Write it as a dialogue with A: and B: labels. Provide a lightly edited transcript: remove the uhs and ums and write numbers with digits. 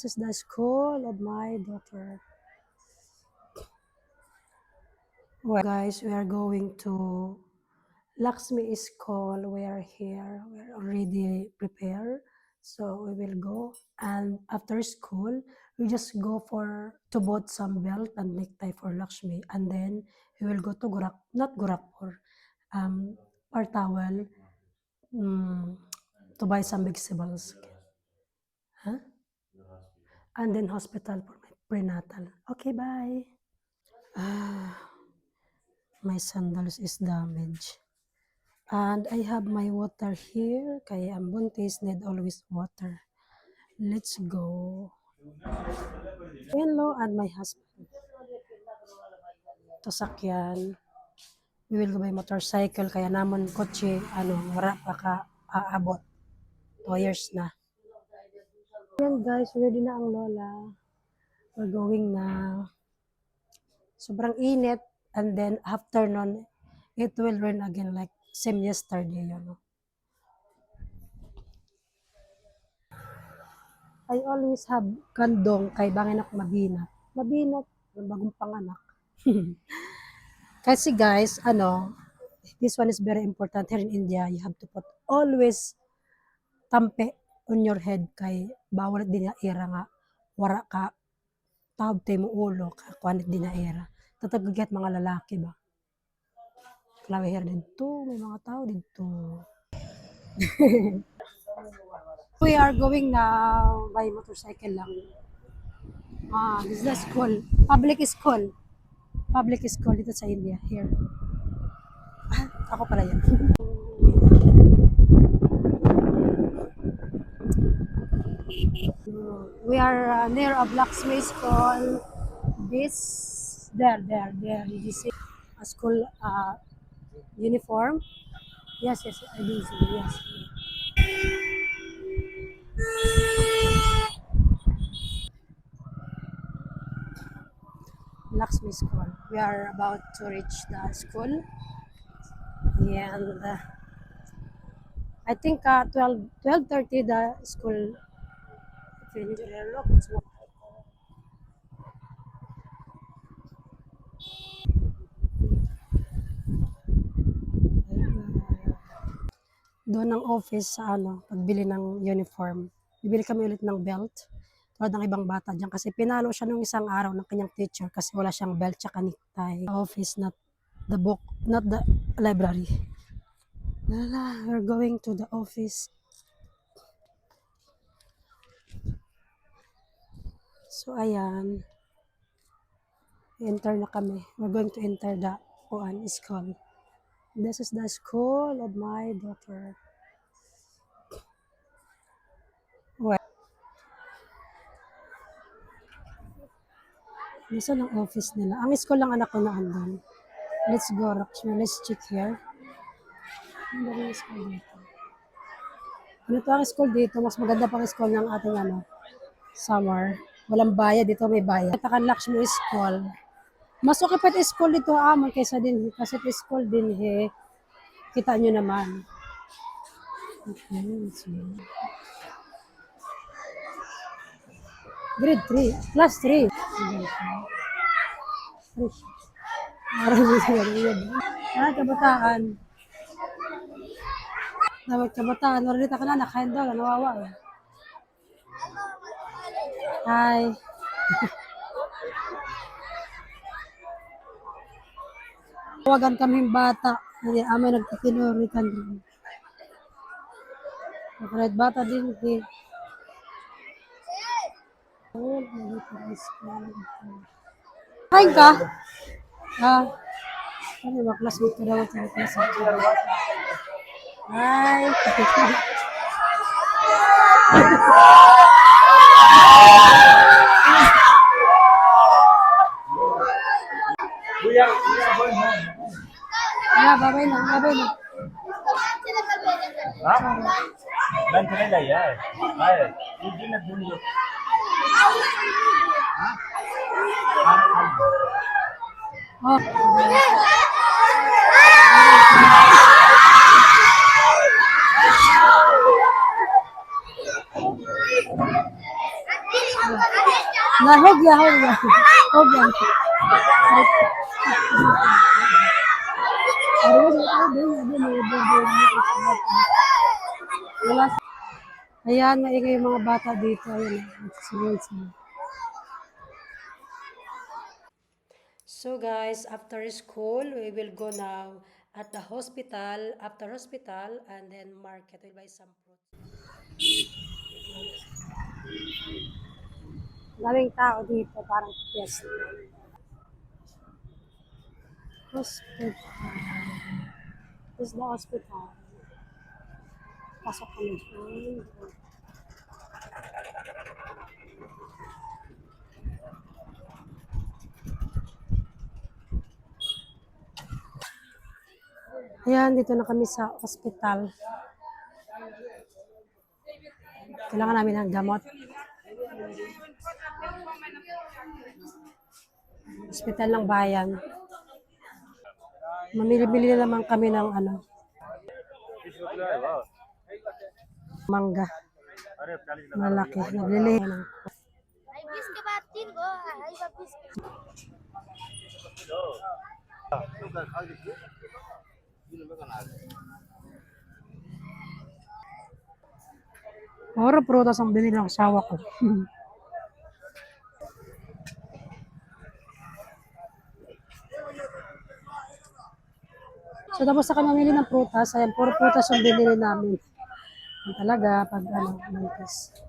A: This is the school of my daughter. Well, guys, we are going to Lakshmi School. We are here. We are already prepared. So we will go. And after school, we just go to bought some belt and necktie for Lakshmi. And then we will go to not Gorakhpur, Partawal, um, to buy some vegetables. Huh? And then hospital for my prenatal. Okay, bye. My sandals is damaged. And I have my water here. Kaya ang buntis need always water. Let's go. Hello and my husband. To sakyan. We will go by motorcycle. Kaya namon kotse, wala pa ka aabot. 2 years na. Yan guys, ready na ang lola. We're going na. Sobrang init. And then afternoon, it will rain again like same yesterday, I always have kandong kay bangin ako mabinat. Mabinat, bagong panganak. Kasi guys, this one is very important here in India. You have to put always tampe on your head kay bawal din na ira nga wara ka tab mo ulo ka kuanit din na ira. Tatagaget mga lalaki ba? Klawe here dito, may mga tao dito. We are going now by motorcycle lang. This is the school. Public school. Public school dito sa India. Here. Ako pala yan. We are near a blacksmith school. There. Did you see a school uniform? Yes, I do see. Yes. Blacksmith school. We are about to reach the school. And I think 12:30 the school finished. Look, doon ng office sa pagbili ng uniform. Bibili kami ulit ng belt. Tulad ng ibang bata dyan kasi pinalo siya nung isang araw ng kanyang teacher kasi wala siyang belt tsaka necktie. Office, not the book, not the library. We're going to the office. So ayan. Enter na kami. We're going to enter the school. This is the school of my daughter. Nasaan ang office nila? Ang school lang anak ko na andun. Let's go, Rakshmi. Let's check here. Ano ba yung school dito? Ano to ang school dito? Mas maganda pang school ng ating summer. Walang bayad. Dito may bayad. Ito kan Lakshmi School. Mas okay pa ito school dito kaysa din. Kasi ito school din kita nyo naman. Okay, Grade 3. Class 3. Kabataan. Dapat kabataan. Narilita ka na, nakain daw, nawawa. Hi. Tawagan kaming bata. Hindi, amay nagtitinuritan din. Kahit bata din. Kain ka? Ano ba, classmate ko daw ito. Hi. Babay na.
B: Dan chलेगा यार हाय ये ना दुनिया
A: hogya, hogya. Hogya. Wala. Ayan, maingay yung mga bata dito. Ayan, sunod sila. So guys, after school, we will go now at the hospital, after hospital, and then market. We'll buy some fruit. Daming tao dito, parang fiesta. Hospital. This is the hospital. Pasok kami dyan. Ayan, dito na kami sa hospital. Kailangan namin ng gamot. Hospital ng bayan. Mamili-bili na naman kami ng mangga. Malaki. Naglili ng
C: Ay, bis ke batin ko. Ay, babis.
A: puro prutas ang bili ng asawa ko. So tapos sa kami mamili ng prutas, ayan, puro prutas yung binili namin. Yan talaga pag mantis.